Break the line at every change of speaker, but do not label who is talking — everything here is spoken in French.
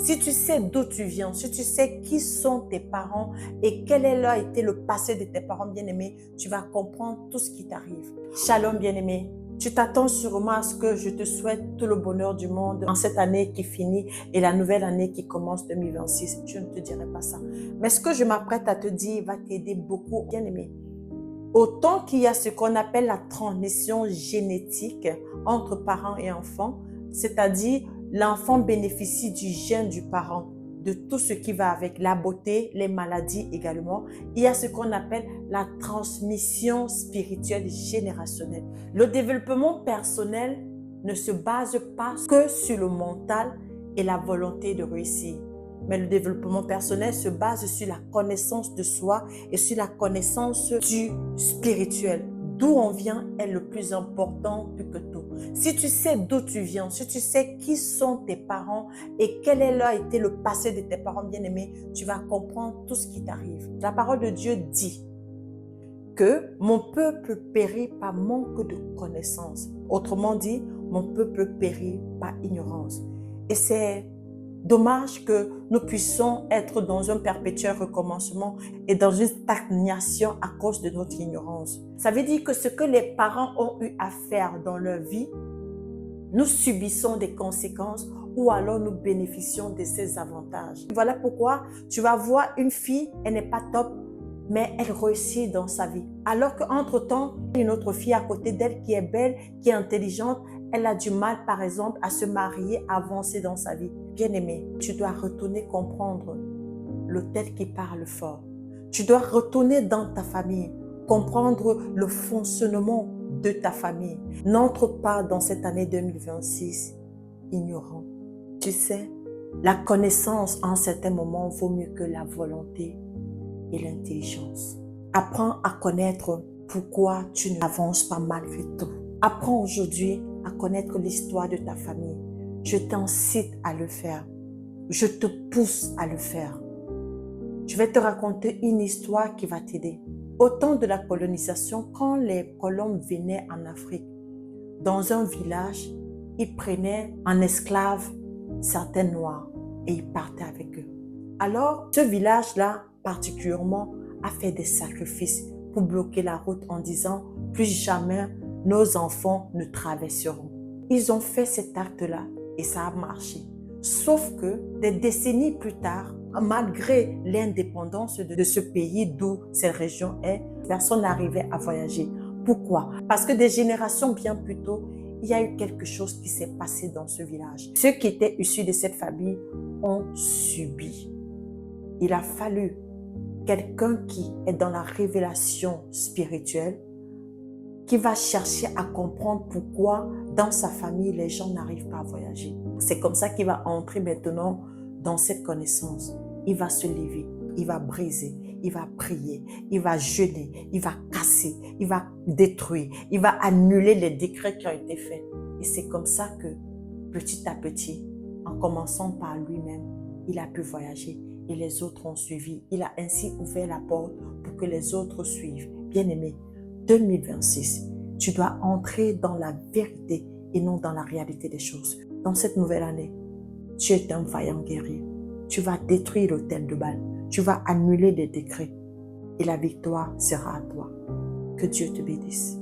Si tu sais d'où tu viens, si tu sais qui sont tes parents et quel a été le passé de tes parents bien-aimés, tu vas comprendre tout ce qui t'arrive. Shalom bien-aimé. Tu t'attends sûrement à ce que je te souhaite tout le bonheur du monde en cette année qui finit et la nouvelle année qui commence 2026. Je ne te dirai pas ça. Mais ce que je m'apprête à te dire va t'aider beaucoup, bien-aimé. Autant qu'il y a ce qu'on appelle la transmission génétique entre parents et enfants, c'est-à-dire l'enfant bénéficie du gène du parent, de tout ce qui va avec la beauté, les maladies également. Il y a ce qu'on appelle la transmission spirituelle générationnelle. Le développement personnel ne se base pas que sur le mental et la volonté de réussir. Mais le développement personnel se base sur la connaissance de soi et sur la connaissance du spirituel. D'où on vient est le plus important plus que tout. Si tu sais d'où tu viens, si tu sais qui sont tes parents et quel a été le passé de tes parents bien-aimés, tu vas comprendre tout ce qui t'arrive. La parole de Dieu dit que mon peuple périt par manque de connaissance. Autrement dit, mon peuple périt par ignorance. Et c'est dommage que nous puissions être dans un perpétuel recommencement et dans une stagnation à cause de notre ignorance. Ça veut dire que ce que les parents ont eu à faire dans leur vie, nous subissons des conséquences ou alors nous bénéficions de ces avantages. Voilà pourquoi tu vas voir une fille, elle n'est pas top, mais elle réussit dans sa vie. Alors qu'entre-temps, une autre fille à côté d'elle qui est belle, qui est intelligente, elle a du mal, par exemple, à se marier, à avancer dans sa vie. Bien-aimé, tu dois retourner comprendre l'autel qui parle fort. Tu dois retourner dans ta famille, comprendre le fonctionnement de ta famille. N'entre pas dans cette année 2026 ignorant. Tu sais, la connaissance en certains moments vaut mieux que la volonté et l'intelligence. Apprends à connaître pourquoi tu n'avances pas malgré tout. Apprends aujourd'hui à connaître l'histoire de ta famille. Je t'incite à le faire. Je te pousse à le faire. Je vais te raconter une histoire qui va t'aider. Au temps de la colonisation, quand les colons venaient en Afrique, dans un village, ils prenaient en esclave certains Noirs et ils partaient avec eux. Alors, ce village-là, particulièrement, a fait des sacrifices pour bloquer la route en disant « Plus jamais nos enfants ne traverseront ». Ils ont fait cet acte-là et ça a marché. Sauf que des décennies plus tard, malgré l'indépendance de ce pays d'où cette région est, personne n'arrivait à voyager. Pourquoi? Parce que des générations bien plus tôt, il y a eu quelque chose qui s'est passé dans ce village. Ceux qui étaient issus de cette famille ont subi. Il a fallu quelqu'un qui est dans la révélation spirituelle, qui va chercher à comprendre pourquoi dans sa famille, les gens n'arrivent pas à voyager. C'est comme ça qu'il va entrer maintenant dans cette connaissance. Il va se lever, il va briser, il va prier, il va jeûner, il va casser, il va détruire, il va annuler les décrets qui ont été faits. Et c'est comme ça que, petit à petit, en commençant par lui-même, il a pu voyager et les autres ont suivi. Il a ainsi ouvert la porte pour que les autres suivent. Bien-aimé, 2026, tu dois entrer dans la vérité et non dans la réalité des choses. Dans cette nouvelle année, tu es un vaillant guerrier. Tu vas détruire l'autel de Baal. Tu vas annuler les décrets et la victoire sera à toi. Que Dieu te bénisse.